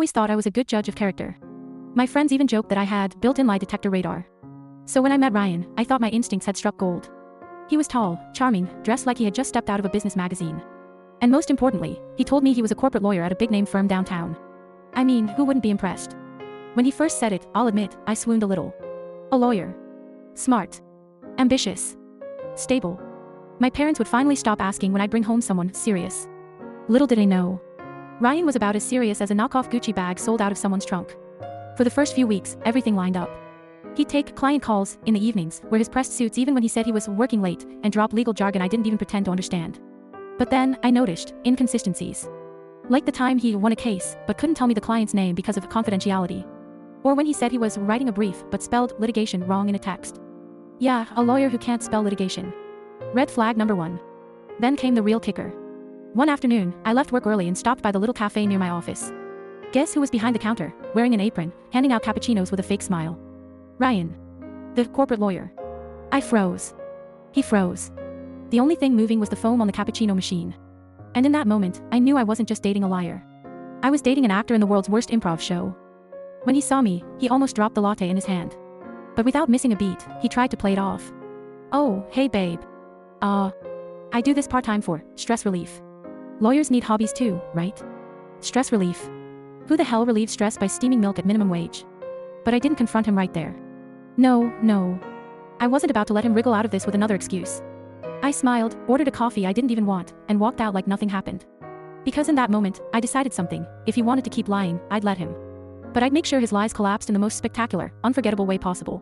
always thought I was a good judge of character. My friends even joked that I had built-in lie detector radar. So when I met Ryan, I thought my instincts had struck gold. He was tall, charming, dressed like he had just stepped out of a business magazine. And most importantly, he told me he was a corporate lawyer at a big-name firm downtown. I mean, who wouldn't be impressed? When he first said it, I'll admit, I swooned a little. A lawyer. Smart. Ambitious. Stable. My parents would finally stop asking when I'd bring home someone serious. Little did they know. Ryan was about as serious as a knockoff Gucci bag sold out of someone's trunk. For the first few weeks, everything lined up. He'd take client calls in the evenings, wear his pressed suits even when he said he was working late, and drop legal jargon I didn't even pretend to understand. But then, I noticed inconsistencies. Like the time he won a case, but couldn't tell me the client's name because of confidentiality. Or when he said he was writing a brief but spelled litigation wrong in a text. Yeah, a lawyer who can't spell litigation. Red flag number 1. Then came the real kicker. One afternoon, I left work early and stopped by the little cafe near my office. Guess who was behind the counter, wearing an apron, handing out cappuccinos with a fake smile? Ryan. The corporate lawyer. I froze. He froze. The only thing moving was the foam on the cappuccino machine. And in that moment, I knew I wasn't just dating a liar. I was dating an actor in the world's worst improv show. When he saw me, he almost dropped the latte in his hand. But without missing a beat, he tried to play it off. Oh, hey babe. I do this part-time for stress relief. Lawyers need hobbies too, right? Stress relief. Who the hell relieves stress by steaming milk at minimum wage? But I didn't confront him right there. No. I wasn't about to let him wriggle out of this with another excuse. I smiled, ordered a coffee I didn't even want, and walked out like nothing happened. Because in that moment, I decided something: if he wanted to keep lying, I'd let him. But I'd make sure his lies collapsed in the most spectacular, unforgettable way possible.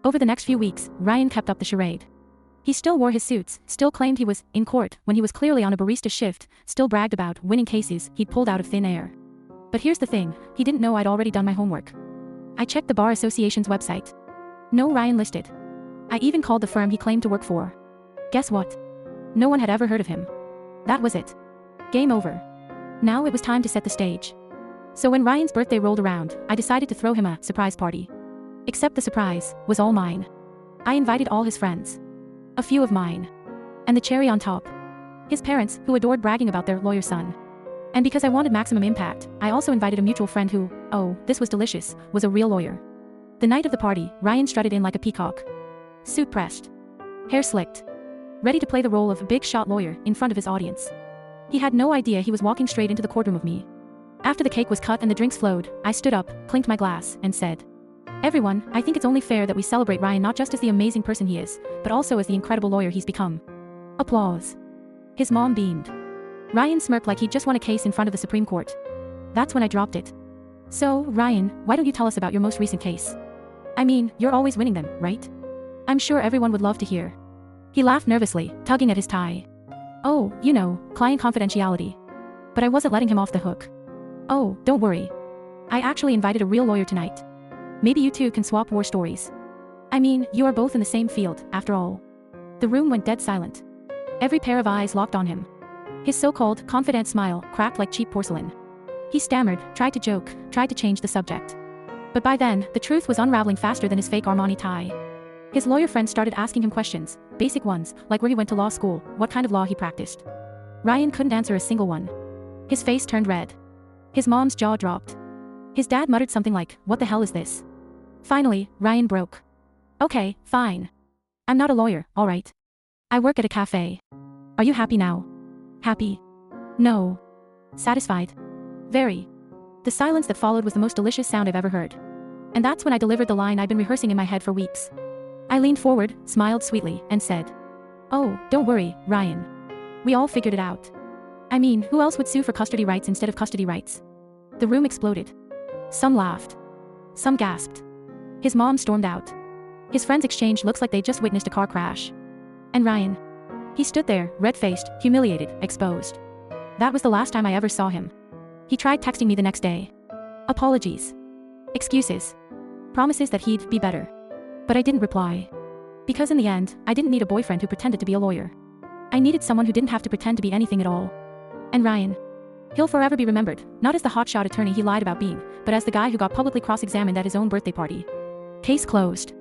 Over the next few weeks, Ryan kept up the charade. He still wore his suits, still claimed he was in court when he was clearly on a barista shift, still bragged about winning cases he'd pulled out of thin air. But here's the thing, he didn't know I'd already done my homework. I checked the Bar Association's website. No Ryan listed. I even called the firm he claimed to work for. Guess what? No one had ever heard of him. That was it. Game over. Now it was time to set the stage. So when Ryan's birthday rolled around, I decided to throw him a surprise party. Except the surprise was all mine. I invited all his friends. A few of mine. And the cherry on top, his parents, who adored bragging about their lawyer son. And because I wanted maximum impact, I also invited a mutual friend who, oh, this was delicious, was a real lawyer. The night of the party, Ryan strutted in like a peacock. Suit pressed. Hair slicked. Ready to play the role of a big shot lawyer in front of his audience. He had no idea he was walking straight into the courtroom of me. After the cake was cut and the drinks flowed, I stood up, clinked my glass, and said, "Everyone, I think it's only fair that we celebrate Ryan not just as the amazing person he is, but also as the incredible lawyer he's become." Applause. His mom beamed. Ryan smirked like he'd just won a case in front of the Supreme Court. That's when I dropped it. "So, Ryan, why don't you tell us about your most recent case? I mean, you're always winning them, right? I'm sure everyone would love to hear." He laughed nervously, tugging at his tie. "Oh, you know, client confidentiality." But I wasn't letting him off the hook. "Oh, don't worry. I actually invited a real lawyer tonight. Maybe you two can swap war stories. I mean, you are both in the same field, after all." The room went dead silent. Every pair of eyes locked on him. His so-called confident smile cracked like cheap porcelain. He stammered, tried to joke, tried to change the subject. But by then, the truth was unraveling faster than his fake Armani tie. His lawyer friend started asking him questions, basic ones, like where he went to law school, what kind of law he practiced. Ryan couldn't answer a single one. His face turned red. His mom's jaw dropped. His dad muttered something like, "What the hell is this?" Finally, Ryan broke. "Okay, fine. I'm not a lawyer, all right. I work at a cafe. Are you happy now?" "Happy? No." "Satisfied?" "Very." The silence that followed was the most delicious sound I've ever heard. And that's when I delivered the line I'd been rehearsing in my head for weeks. I leaned forward, smiled sweetly, and said, "Oh, don't worry, Ryan. We all figured it out. I mean, who else would sue for custody rights instead of custody rights?" The room exploded. Some laughed. Some gasped. His mom stormed out. His friends exchanged looks like they just witnessed a car crash. And Ryan? He stood there, red-faced, humiliated, exposed. That was the last time I ever saw him. He tried texting me the next day. Apologies. Excuses. Promises that he'd be better. But I didn't reply. Because in the end, I didn't need a boyfriend who pretended to be a lawyer. I needed someone who didn't have to pretend to be anything at all. And Ryan. He'll forever be remembered, not as the hotshot attorney he lied about being, but as the guy who got publicly cross-examined at his own birthday party. Case closed.